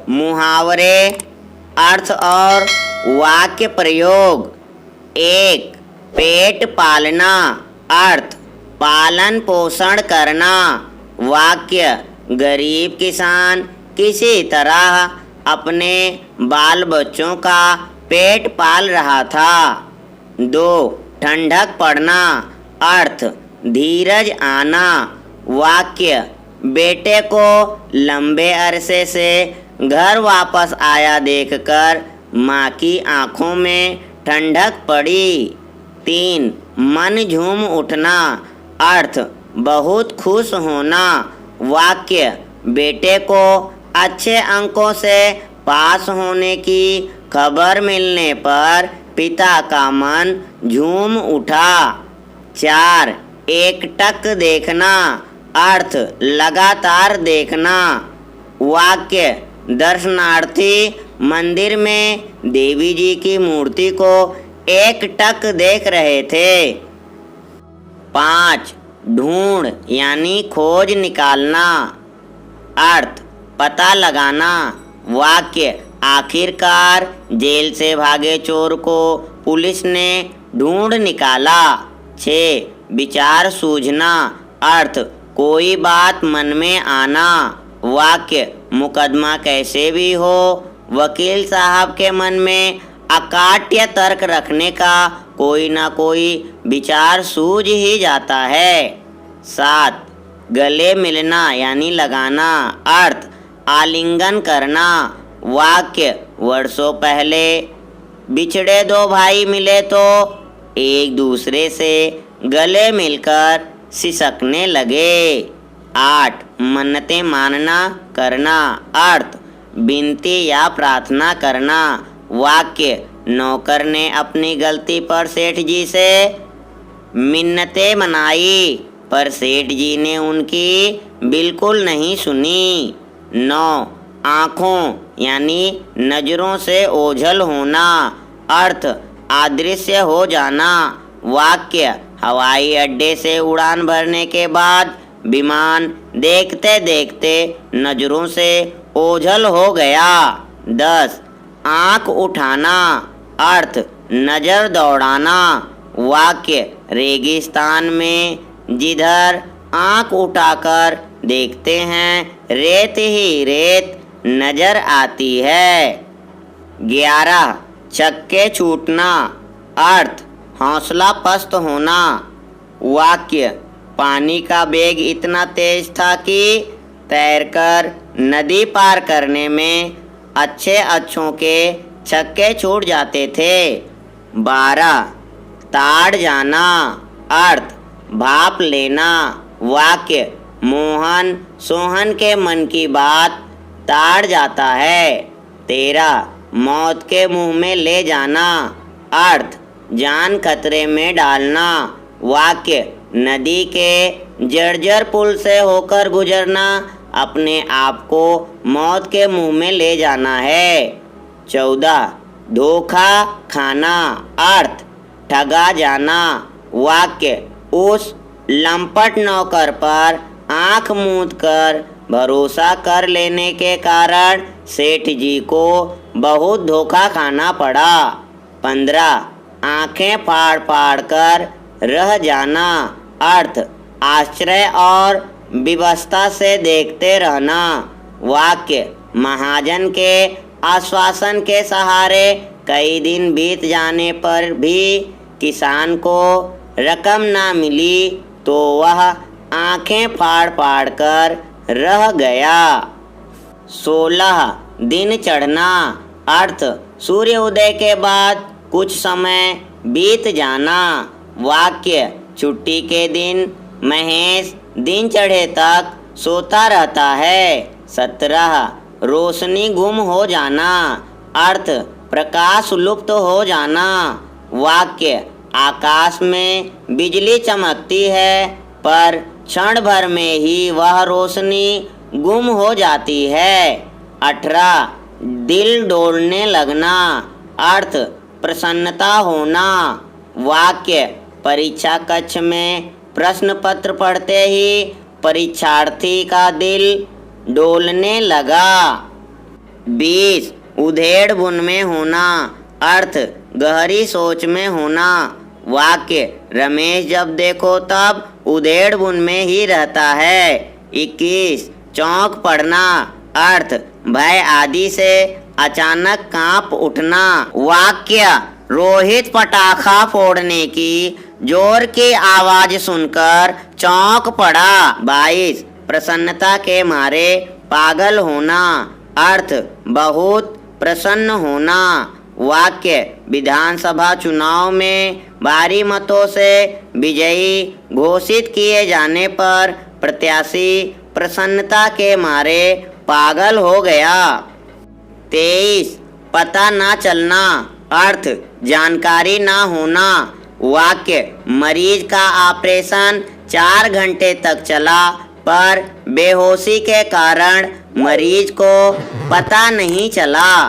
मुहावरे, अर्थ और वाक्य प्रयोग। 1. पेट पालना। अर्थ पालन पोषण करना। वाक्य गरीब किसान किसी तरह अपने बाल बच्चों का पेट पाल रहा था। 2. ठंडक पड़ना। अर्थ धीरज आना। वाक्य बेटे को लंबे अरसे से घर वापस आया देखकर माँ की आंखों में ठंडक पड़ी। 3. मन झूम उठना। अर्थ बहुत खुश होना। वाक्य बेटे को अच्छे अंकों से पास होने की खबर मिलने पर पिता का मन झूम उठा। 4. एकटक देखना। अर्थ लगातार देखना। वाक्य दर्शनार्थी मंदिर में देवी जी की मूर्ति को एकटक देख रहे थे। 5. ढूंढ यानी खोज निकालना। अर्थ पता लगाना। वाक्य आखिरकार जेल से भागे चोर को पुलिस ने ढूंढ निकाला। 6. विचार सूझना। अर्थ कोई बात मन में आना। वाक्य मुकदमा कैसे भी हो वकील साहब के मन में अकाट्य तर्क रखने का कोई ना कोई विचार सूझ ही जाता है। 7. गले मिलना यानी लगाना। अर्थ आलिंगन करना। वाक्य वर्षों पहले बिछड़े दो भाई मिले तो एक दूसरे से गले मिलकर सिसकने लगे। 8. मन्नतें मानना करना। अर्थ विनती या प्रार्थना करना। वाक्य नौकर ने अपनी गलती पर सेठ जी से मिन्नतें मनाई पर सेठ जी ने उनकी बिल्कुल नहीं सुनी। 9. आँखों यानी नजरों से ओझल होना। अर्थ अदृश्य हो जाना। वाक्य हवाई अड्डे से उड़ान भरने के बाद विमान देखते देखते नजरों से ओझल हो गया। 10. आँख उठाना। अर्थ नजर दौड़ाना। वाक्य रेगिस्तान में जिधर आँख उठाकर देखते हैं रेत ही रेत नजर आती है। 11. चक्के छूटना। अर्थ हौसला पस्त होना। वाक्य पानी का वेग इतना तेज था कि तैरकर नदी पार करने में अच्छों के चक्के छूट जाते थे। 12. ताड़ जाना। अर्थ भाप लेना। वाक्य मोहन सोहन के मन की बात ताड़ जाता है। 13. मौत के मुंह में ले जाना। अर्थ जान खतरे में डालना। वाक्य नदी के जर्जर पुल से होकर गुजरना अपने आप को मौत के मुंह में ले जाना है। 14. धोखा खाना। अर्थ ठगा जाना। वाक्य उस लंपट नौकर पर आंख मूंद कर भरोसा कर लेने के कारण सेठ जी को बहुत धोखा खाना पड़ा। 15. आंखें फाड़ फाड़ कर रह जाना। अर्थ आश्चर्य और विवशता से देखते रहना। वाक्य महाजन के आश्वासन के सहारे कई दिन बीत जाने पर भी किसान को रकम ना मिली तो वह आंखें फाड़ फाड़ कर रह गया। 16. दिन चढ़ना। अर्थ सूर्य उदय के बाद कुछ समय बीत जाना। वाक्य छुट्टी के दिन महेश दिन चढ़े तक सोता रहता है। 17. रोशनी गुम हो जाना। अर्थ प्रकाश लुप्त हो जाना। वाक्य आकाश में बिजली चमकती है पर क्षण भर में ही वह रोशनी गुम हो जाती है। 18. दिल डोलने लगना। अर्थ प्रसन्नता होना। वाक्य परीक्षा कक्ष में प्रश्न पत्र पढ़ते ही परीक्षार्थी का दिल डोलने लगा। 20 उधेड़ बुन में होना। अर्थ गहरी सोच में होना। वाक्य रमेश जब देखो तब उधेड़ बुन में ही रहता है। 21 चौंक पड़ना। अर्थ भय आदि से अचानक कांप उठना। वाक्य रोहित पटाखा फोड़ने की जोर की आवाज सुनकर चौंक पड़ा। 22 प्रसन्नता के मारे पागल होना। अर्थ बहुत प्रसन्न होना। वाक्य विधानसभा चुनाव में भारी मतों से विजयी घोषित किए जाने पर प्रत्याशी प्रसन्नता के मारे पागल हो गया। 23 पता ना चलना। अर्थ जानकारी ना होना। वाक्य मरीज का ऑपरेशन 4 घंटे तक चला पर बेहोशी के कारण मरीज को पता नहीं चला।